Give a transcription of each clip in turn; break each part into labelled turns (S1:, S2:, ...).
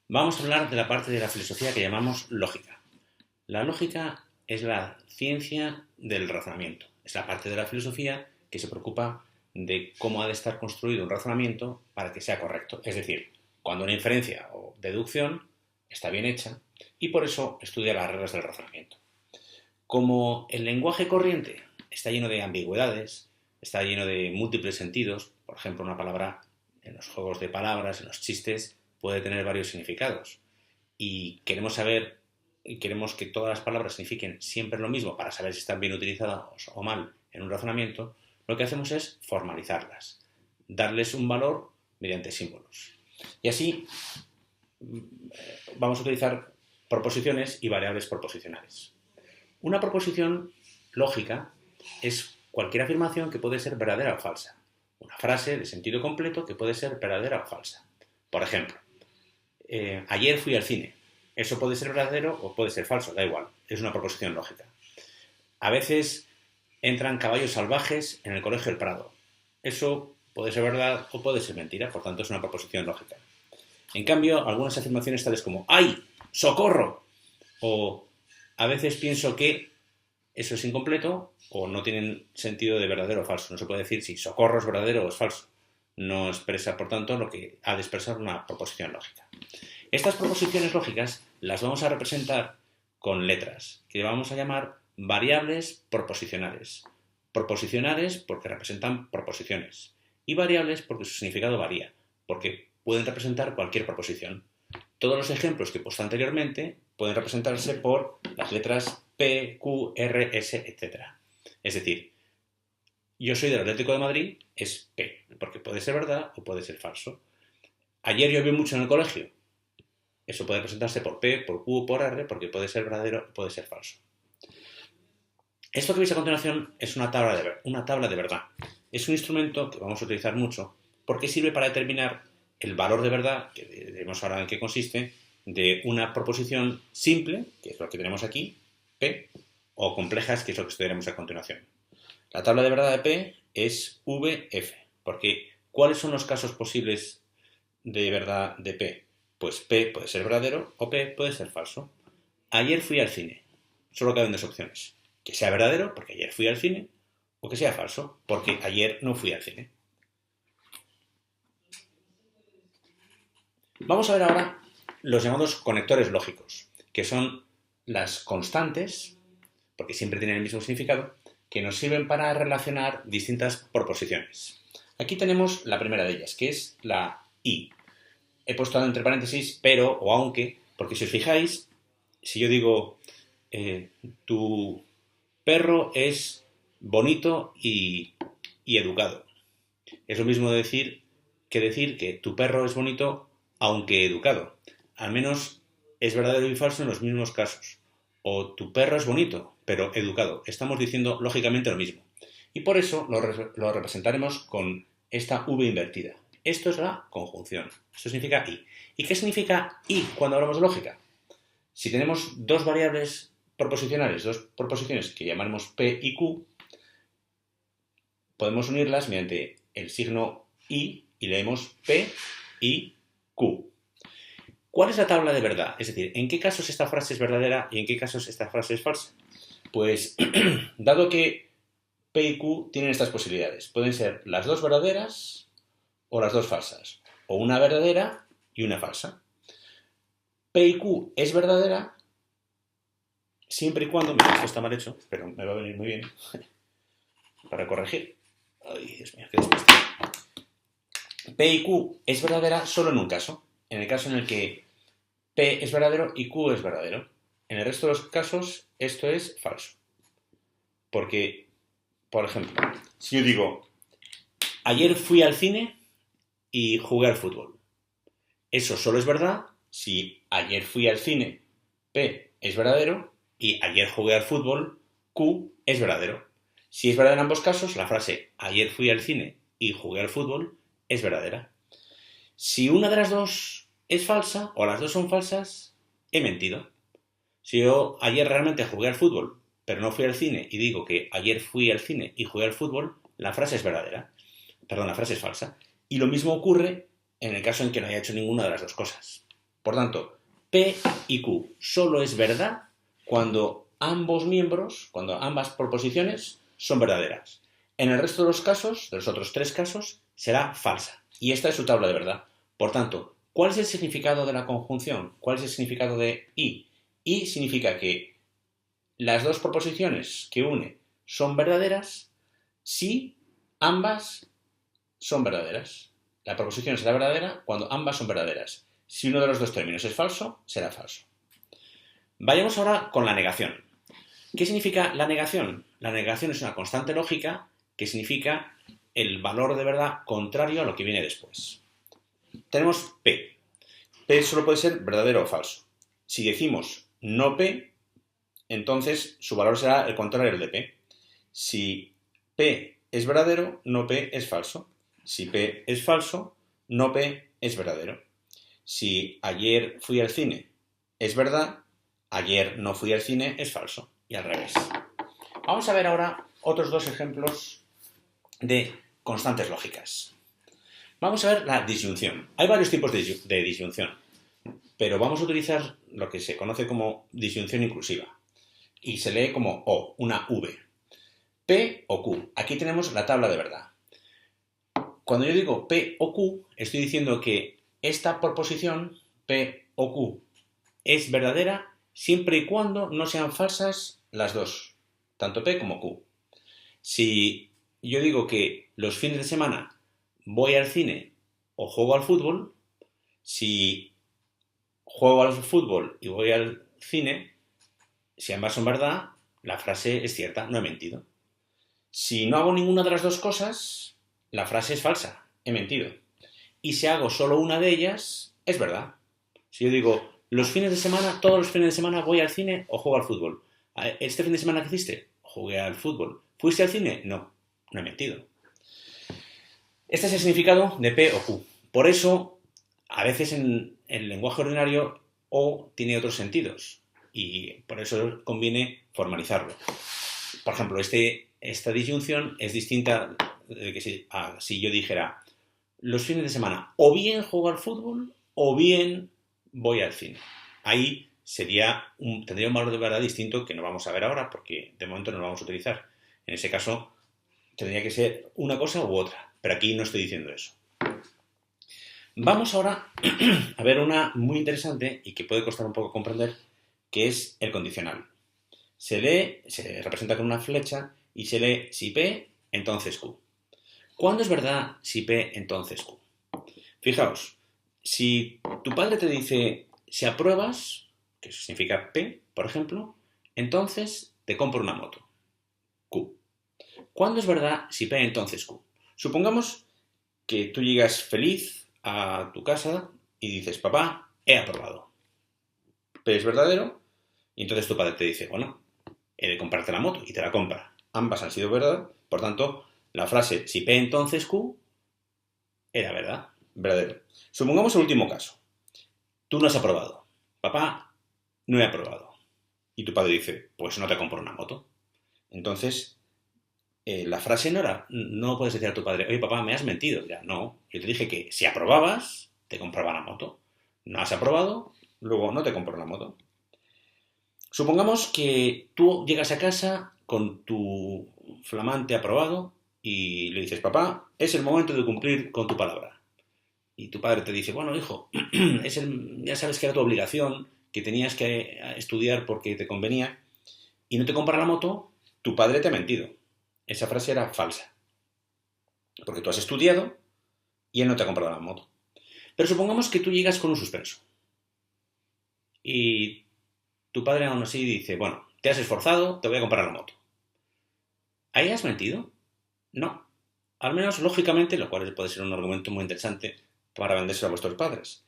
S1: Vamos a hablar de la parte de la filosofía que llamamos lógica. La lógica es la ciencia del razonamiento. Es la parte de la filosofía que se preocupa de cómo ha de estar construido un razonamiento para que sea correcto. Es decir, cuando una inferencia o deducción está bien hecha y por eso estudia las reglas del razonamiento. Como el lenguaje corriente está lleno de ambigüedades, está lleno de múltiples sentidos, por ejemplo, una palabra en los juegos de palabras, en los chistes, puede tener varios significados. Y queremos saber, y queremos que todas las palabras signifiquen siempre lo mismo para saber si están bien utilizadas o mal en un razonamiento, lo que hacemos es formalizarlas, darles un valor mediante símbolos. Y así vamos a utilizar proposiciones y variables proposicionales. Una proposición lógica es cualquier afirmación que puede ser verdadera o falsa. Una frase de sentido completo que puede ser verdadera o falsa. Por ejemplo, ayer fui al cine. Eso puede ser verdadero o puede ser falso, da igual. Es una proposición lógica. A veces entran caballos salvajes en el colegio El Prado. Eso puede ser verdad o puede ser mentira, por tanto es una proposición lógica. En cambio, algunas afirmaciones tales como ¡ay! ¡Socorro! O a veces pienso que eso es incompleto o no tienen sentido de verdadero o falso. No se puede decir si socorro es verdadero o es falso. No expresa, por tanto, lo que ha de expresar una proposición lógica. Estas proposiciones lógicas las vamos a representar con letras, que vamos a llamar variables proposicionales. Proposicionales porque representan proposiciones y variables porque su significado varía, porque pueden representar cualquier proposición. Todos los ejemplos que he puesto anteriormente pueden representarse por las letras P, Q, R, S, etc. Es decir, yo soy del Atlético de Madrid, es P, porque puede ser verdad o puede ser falso. Ayer llovió mucho en el colegio. Eso puede presentarse por P, por Q o por R, porque puede ser verdadero o puede ser falso. Esto que veis a continuación es una tabla de verdad. Es un instrumento que vamos a utilizar mucho porque sirve para determinar el valor de verdad, que veremos ahora en qué consiste, de una proposición simple, que es lo que tenemos aquí, P, o complejas, que es lo que estudiaremos a continuación. La tabla de verdad de P es VF, porque ¿cuáles son los casos posibles de verdad de P? Pues P puede ser verdadero o P puede ser falso. Ayer fui al cine. Solo caben dos opciones. Que sea verdadero, porque ayer fui al cine, o que sea falso, porque ayer no fui al cine. Vamos a ver ahora los llamados conectores lógicos, que son las constantes, porque siempre tienen el mismo significado, que nos sirven para relacionar distintas proposiciones. Aquí tenemos la primera de ellas, que es la I. He puesto entre paréntesis pero o aunque, porque si os fijáis, si yo digo tu perro es bonito y educado, es lo mismo decir que tu perro es bonito aunque educado. Al menos es verdadero y falso en los mismos casos. O tu perro es bonito, pero educado. Estamos diciendo lógicamente lo mismo. Y por eso lo representaremos con esta V invertida. Esto es la conjunción. Esto significa I. ¿Y qué significa I cuando hablamos de lógica? Si tenemos dos variables proposicionales, dos proposiciones que llamaremos P y Q, podemos unirlas mediante el signo I y leemos P y Q. ¿Cuál es la tabla de verdad? Es decir, ¿en qué casos esta frase es verdadera y en qué casos esta frase es falsa? Pues, dado que P y Q tienen estas posibilidades, pueden ser las dos verdaderas o las dos falsas, o una verdadera y una falsa. P y Q es verdadera siempre y cuando, mira, esto está mal hecho, pero me va a venir muy bien para corregir. Ay, Dios mío, qué despiste. P y Q es verdadera solo en un caso, en el caso en el que P es verdadero y Q es verdadero. En el resto de los casos esto es falso. Porque, por ejemplo, si yo digo ayer fui al cine y jugué al fútbol, eso solo es verdad si ayer fui al cine, P es verdadero, y ayer jugué al fútbol, Q es verdadero. Si es verdad en ambos casos, la frase ayer fui al cine y jugué al fútbol es verdadera. Si una de las dos es falsa o las dos son falsas, he mentido. Si yo ayer realmente jugué al fútbol, pero no fui al cine y digo que ayer fui al cine y jugué al fútbol, la frase es verdadera. Perdón, la frase es falsa. Y lo mismo ocurre en el caso en que no haya hecho ninguna de las dos cosas. Por tanto, P y Q solo es verdad cuando ambas proposiciones son verdaderas. En el resto de los casos, de los otros 3 casos, será falsa. Y esta es su tabla de verdad. Por tanto, ¿cuál es el significado de la conjunción? ¿Cuál es el significado de y? Y significa que las 2 proposiciones que une son verdaderas si ambas son verdaderas. La proposición será verdadera cuando ambas son verdaderas. Si uno de los 2 términos es falso, será falso. Vayamos ahora con la negación. ¿Qué significa la negación? La negación es una constante lógica que significa el valor de verdad contrario a lo que viene después. Tenemos P. P solo puede ser verdadero o falso. Si decimos no P, entonces su valor será el contrario al de P. Si P es verdadero, no P es falso. Si P es falso, no P es verdadero. Si ayer fui al cine es verdad, ayer no fui al cine es falso. Y al revés. Vamos a ver ahora otros 2 ejemplos de constantes lógicas. Vamos a ver la disyunción. Hay varios tipos de disyunción, pero vamos a utilizar lo que se conoce como disyunción inclusiva. Y se lee como O, una V. P o Q. Aquí tenemos la tabla de verdad. Cuando yo digo P o Q, estoy diciendo que esta proposición, P o Q, es verdadera siempre y cuando no sean falsas las 2, tanto P como Q. Si yo digo que los fines de semana voy al cine o juego al fútbol, si juego al fútbol y voy al cine, si ambas son verdad, la frase es cierta, no he mentido. Si no hago ninguna de las 2 cosas, la frase es falsa, he mentido. Y si hago solo una de ellas, es verdad. Si yo digo, todos los fines de semana voy al cine o juego al fútbol. ¿Este fin de semana qué hiciste? Jugué al fútbol. ¿Fuiste al cine? No, no he mentido. Este es el significado de P o Q. Por eso, a veces en el lenguaje ordinario, O tiene otros sentidos. Y por eso conviene formalizarlo. Por ejemplo, esta disyunción es distinta de que si yo dijera los fines de semana o bien juego al fútbol o bien voy al cine. Ahí tendría un valor de verdad distinto que no vamos a ver ahora porque de momento no lo vamos a utilizar. En ese caso tendría que ser una cosa u otra, pero aquí no estoy diciendo eso. Vamos ahora a ver una muy interesante y que puede costar un poco comprender, que es el condicional. Se representa con una flecha y se lee si P, entonces Q. ¿Cuándo es verdad si P, entonces Q? Fijaos, si tu padre te dice si apruebas, que eso significa P, por ejemplo, entonces te compro una moto. Q. ¿Cuándo es verdad si P, entonces Q? Supongamos que tú llegas feliz a tu casa y dices, papá, he aprobado. P es verdadero y entonces tu padre te dice, bueno, he de comprarte la moto y te la compra. Ambas han sido verdad, por tanto, la frase si P entonces Q era verdad, verdadero. Supongamos el último caso. Tú no has aprobado. Papá, no he aprobado. Y tu padre dice, pues no te compro una moto. Entonces, la frase no puedes decir a tu padre, oye papá, me has mentido. Ya, no, yo te dije que si aprobabas, te compraba la moto. No has aprobado, luego no te compro la moto. Supongamos que tú llegas a casa con tu flamante aprobado y le dices, papá, es el momento de cumplir con tu palabra. Y tu padre te dice, bueno, hijo, ya sabes que era tu obligación, que tenías que estudiar porque te convenía, y no te compra la moto, tu padre te ha mentido. Esa frase era falsa. Porque tú has estudiado y él no te ha comprado la moto. Pero supongamos que tú llegas con un suspenso. Y tu padre aún así dice, bueno, te has esforzado, te voy a comprar la moto. ¿Ahí has mentido? No. Al menos lógicamente, lo cual puede ser un argumento muy interesante para vendérselo a vuestros padres.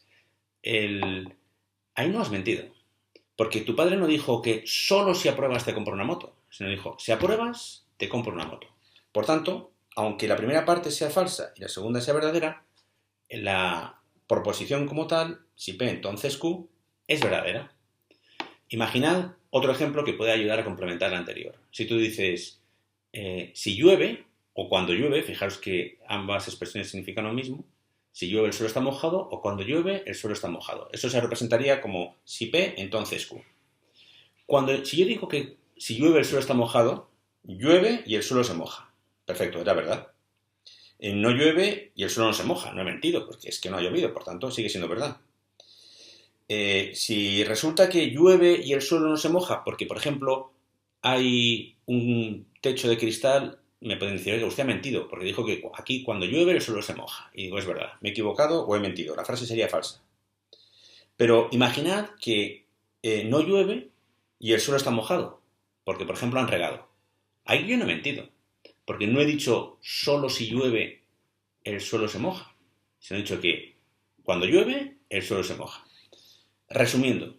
S1: Ahí no has mentido. Porque tu padre no dijo que solo si apruebas te compro una moto, sino dijo, si apruebas, te compro una moto. Por tanto, aunque la primera parte sea falsa y la segunda sea verdadera, la proposición como tal, si P entonces Q, es verdadera. Imaginad otro ejemplo que puede ayudar a complementar el anterior. Si tú dices, si llueve, o cuando llueve, fijaros que ambas expresiones significan lo mismo, Si llueve el suelo está mojado o cuando llueve el suelo está mojado. Eso se representaría como si P, entonces Q. Si yo digo que si llueve el suelo está mojado, llueve y el suelo se moja. Perfecto, era verdad. No llueve y el suelo no se moja, no he mentido, porque es que no ha llovido, por tanto sigue siendo verdad. Si resulta que llueve y el suelo no se moja, porque por ejemplo hay un techo de cristal, me pueden decir, oye, usted ha mentido, porque dijo que aquí cuando llueve el suelo se moja. Y digo, es verdad, me he equivocado o he mentido, la frase sería falsa. Pero imaginad que no llueve y el suelo está mojado, porque por ejemplo han regado. Ahí yo no he mentido, porque no he dicho solo si llueve el suelo se moja, sino he dicho que cuando llueve el suelo se moja. Resumiendo,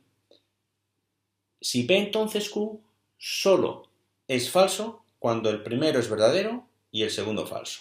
S1: si P entonces Q solo es falso cuando el primero es verdadero y el segundo falso.